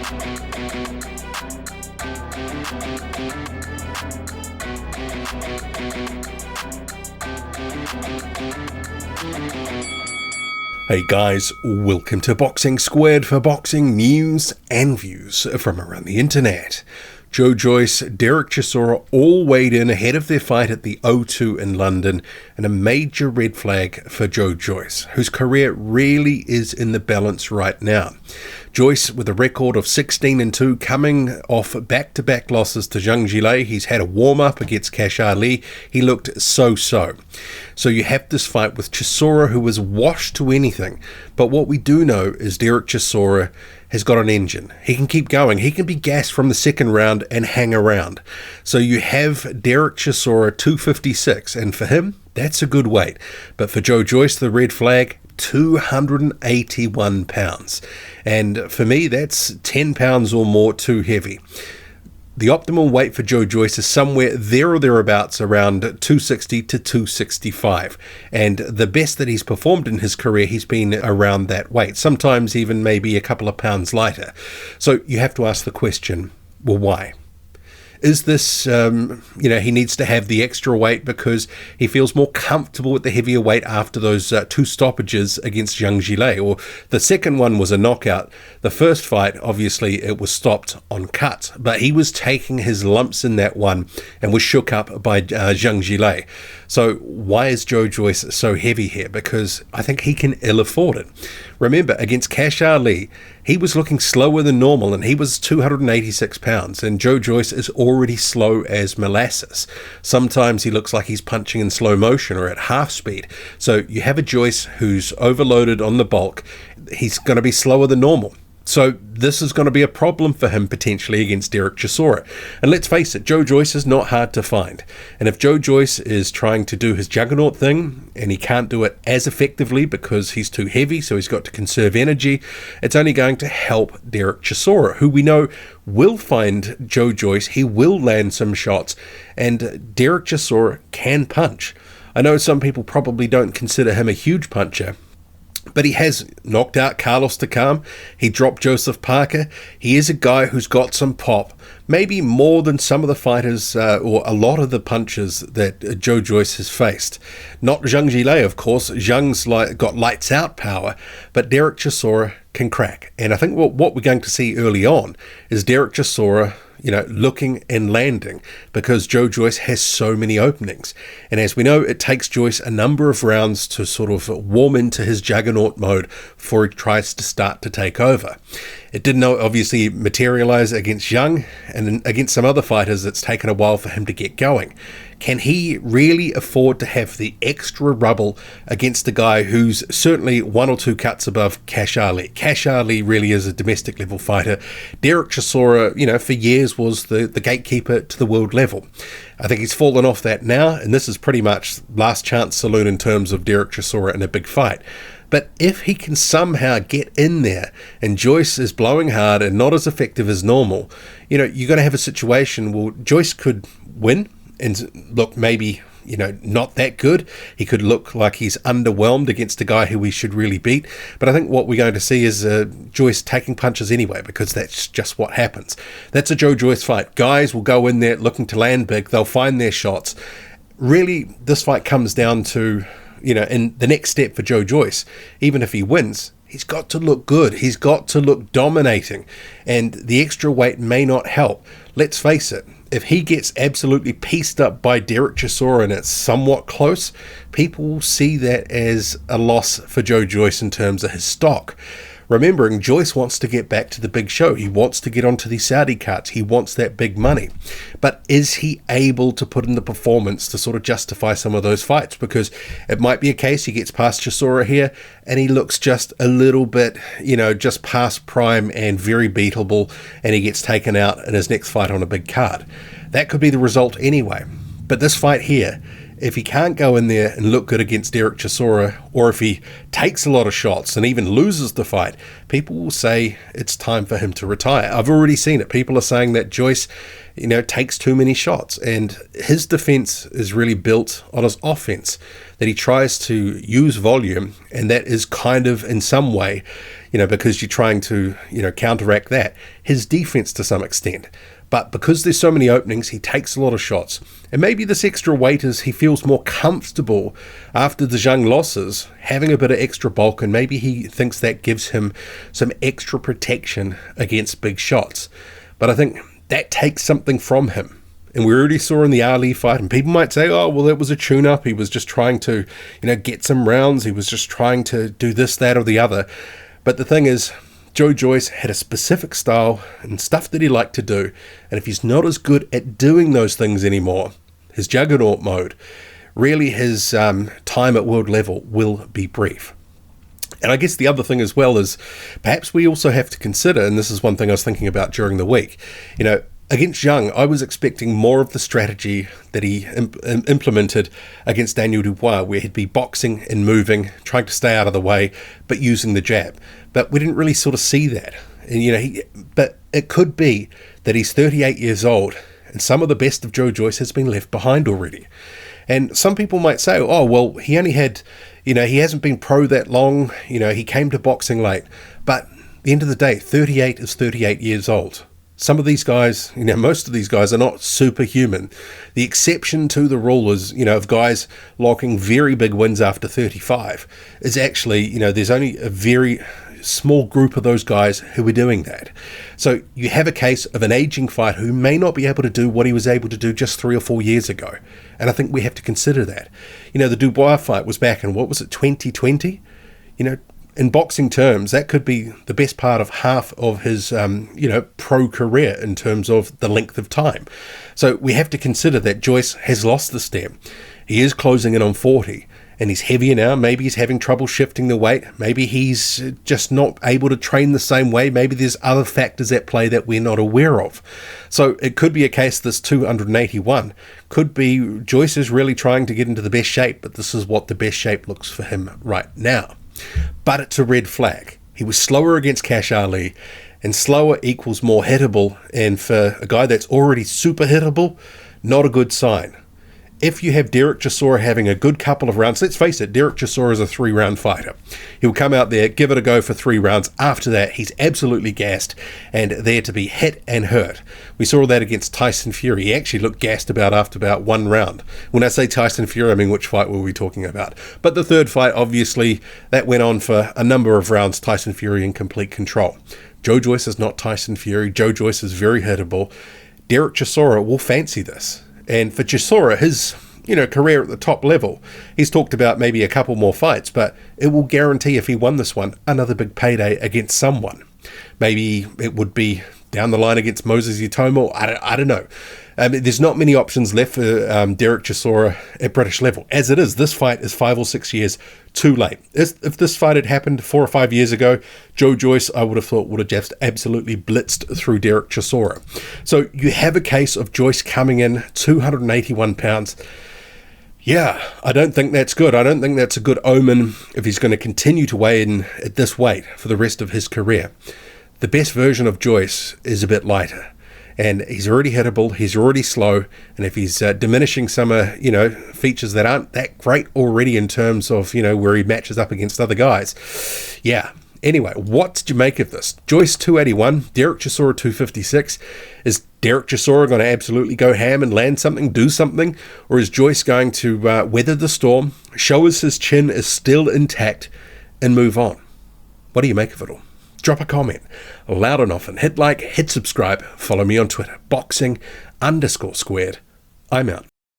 Hey guys, welcome to Boxing Squared for boxing news and views from around the internet. Joyce, Derek Chisora all weighed in ahead of their fight at the O2 in London, and a major red flag for Joyce, whose career really is in the balance right now. Joyce, with a record of 16-2, coming off back-to-back losses to Zhang Jilei. He's had a warm-up against Cash Ali. He looked so-so. So you have this fight with Chisora, who was washed to anything. But what we do know is Derek Chisora has got an engine. He can keep going. He can be gassed from the second round and hang around. So you have Derek Chisora 256, and for him, that's a good weight. But for Joyce, the red flag, 281 pounds. And for me, that's 10 pounds or more too heavy. The optimal weight for Joyce is somewhere there or thereabouts around 260 to 265. And the best that he's performed in his career, he's been around that weight, sometimes even maybe a couple of pounds lighter. So you have to ask the question, well, why? Is this, he needs to have the extra weight because he feels more comfortable with the heavier weight after those two stoppages against Zhang Jilei, or the second one was a knockout. The first fight, obviously, it was stopped on cut, but he was taking his lumps in that one and was shook up by Zhang Jilei. So why is Joyce so heavy here? Because I think he can ill afford it. Remember, against Cash Ali, he was looking slower than normal, and he was 286 pounds, and Joyce is already slow as molasses. Sometimes he looks like he's punching in slow motion or at half speed. So you have a Joyce who's overloaded on the bulk. He's going to be slower than normal. So this is going to be a problem for him potentially against Derek Chisora. And let's face it, Joyce is not hard to find. And if Joyce is trying to do his juggernaut thing and he can't do it as effectively because he's too heavy, so he's got to conserve energy, it's only going to help Derek Chisora, who we know will find Joyce. He will land some shots, and Derek Chisora can punch. I know some people probably don't consider him a huge puncher, but he has knocked out Carlos Takam. He dropped Joseph Parker. He is a guy who's got some pop, maybe more than some of the fighters or a lot of the punchers that Joyce has faced. Not Zhang Jilei, of course. Zhang's got lights out power, but Derek Chisora can crack. And I think what we're going to see early on is Derek Chisora looking and landing, because Joyce has so many openings. And as we know, it takes Joyce a number of rounds to sort of warm into his juggernaut mode before he tries to start to take over. It didn't obviously materialize against Zhang, and against some other fighters, it's taken a while for him to get going. Can he really afford to have the extra rubble against a guy who's certainly one or two cuts above Cash Ali? Cash Ali really is a domestic level fighter. Derek Chisora, for years was the gatekeeper to the world level. I think he's fallen off that now, and this is pretty much last chance saloon in terms of Derek Chisora in a big fight. But if he can somehow get in there and Joyce is blowing hard and not as effective as normal, you're going to have a situation where Joyce could win and look maybe, not that good. He could look like he's underwhelmed against a guy who we should really beat. But I think what we're going to see is Joyce taking punches anyway, because that's just what happens. That's a Joyce fight. Guys will go in there looking to land big. They'll find their shots. Really, this fight comes down to, in the next step for Joyce, even if he wins, he's got to look good. He's got to look dominating. And the extra weight may not help. Let's face it. If he gets absolutely pieced up by Derek Chisora and it's somewhat close, people will see that as a loss for Joyce in terms of his stock. Remembering, Joyce wants to get back to the big show. He wants to get onto these Saudi cards. He wants that big money. But is he able to put in the performance to sort of justify some of those fights? Because it might be a case he gets past Chisora here and he looks just a little bit, just past prime and very beatable, and he gets taken out in his next fight on a big card. That could be the result anyway. But this fight here if he can't go in there and look good against Derek Chisora, or if he takes a lot of shots and even loses the fight, people will say it's time for him to retire. I've already seen it. People are saying that Joyce, takes too many shots, and his defense is really built on his offense, that he tries to use volume, and that is kind of in some way, because you're trying to, counteract that, his defense to some extent. But because there's so many openings, he takes a lot of shots. And maybe this extra weight is he feels more comfortable after the Zhang losses, having a bit of extra bulk, and maybe he thinks that gives him some extra protection against big shots. But I think that takes something from him. And we already saw in the Ali fight, and people might say, oh, well, that was a tune-up. He was just trying to, get some rounds. He was just trying to do this, that, or the other. But the thing is, Joe Joyce had a specific style and stuff that he liked to do, and if he's not as good at doing those things anymore, his juggernaut mode, really his time at world level will be brief. And I guess the other thing as well is perhaps we also have to consider, and this is one thing I was thinking about during the week, against Zhang, I was expecting more of the strategy that he implemented against Daniel Dubois, where he'd be boxing and moving, trying to stay out of the way, but using the jab. But we didn't really sort of see that. And, but it could be that he's 38 years old, and some of the best of Joe Joyce has been left behind already. And some people might say, oh, well, he only had, he hasn't been pro that long, he came to boxing late. But at the end of the day, 38 is 38 years old. Some of these guys, most of these guys are not superhuman. The exception to the rule is, of guys locking very big wins after 35 is actually, there's only a very small group of those guys who are doing that. So you have a case of an aging fighter who may not be able to do what he was able to do just 3 or 4 years ago. And I think we have to consider that. The Dubois fight was back in, 2020? In boxing terms, that could be the best part of half of his, pro career in terms of the length of time. So we have to consider that Joyce has lost the step. He is closing in on 40, and he's heavier now. Maybe he's having trouble shifting the weight. Maybe he's just not able to train the same way. Maybe there's other factors at play that we're not aware of. So it could be a case this 281 could be Joyce is really trying to get into the best shape, but this is what the best shape looks for him right now. But it's a red flag. He was slower against Cash Ali, and slower equals more hittable, and for a guy that's already super hittable, not a good sign. If you have Derek Chisora having a good couple of rounds, let's face it, Derek Chisora is a 3-round fighter. He'll come out there, give it a go for 3 rounds. After that, he's absolutely gassed and there to be hit and hurt. We saw that against Tyson Fury. He actually looked gassed after about 1 round. When I say Tyson Fury, I mean which fight were we talking about? But the third fight, obviously, that went on for a number of rounds, Tyson Fury in complete control. Joe Joyce is not Tyson Fury. Joe Joyce is very hittable. Derek Chisora will fancy this. And for Chisora, his career at the top level, he's talked about maybe a couple more fights, but it will guarantee if he won this one, another big payday against someone. Maybe it would be down the line against Moses Utomo. I don't know. There's not many options left for Derek Chisora at British level. As it is, this fight is 5 or 6 years too late. If this fight had happened 4 or 5 years ago, Joe Joyce, I would have thought, would have just absolutely blitzed through Derek Chisora. So you have a case of Joyce coming in 281 pounds. Yeah, I don't think that's good. I don't think that's a good omen if he's going to continue to weigh in at this weight for the rest of his career. The best version of Joyce is a bit lighter. And he's already hittable, he's already slow, and if he's diminishing some, features that aren't that great already in terms of, where he matches up against other guys. Yeah. Anyway, what did you make of this? Joyce 281, Derek Chisora 256. Is Derek Chisora going to absolutely go ham and land something, do something? Or is Joyce going to weather the storm, show us his chin is still intact, and move on? What do you make of it all? Drop a comment loud and often. Hit like, hit subscribe. Follow me on Twitter, boxing_squared. I'm out.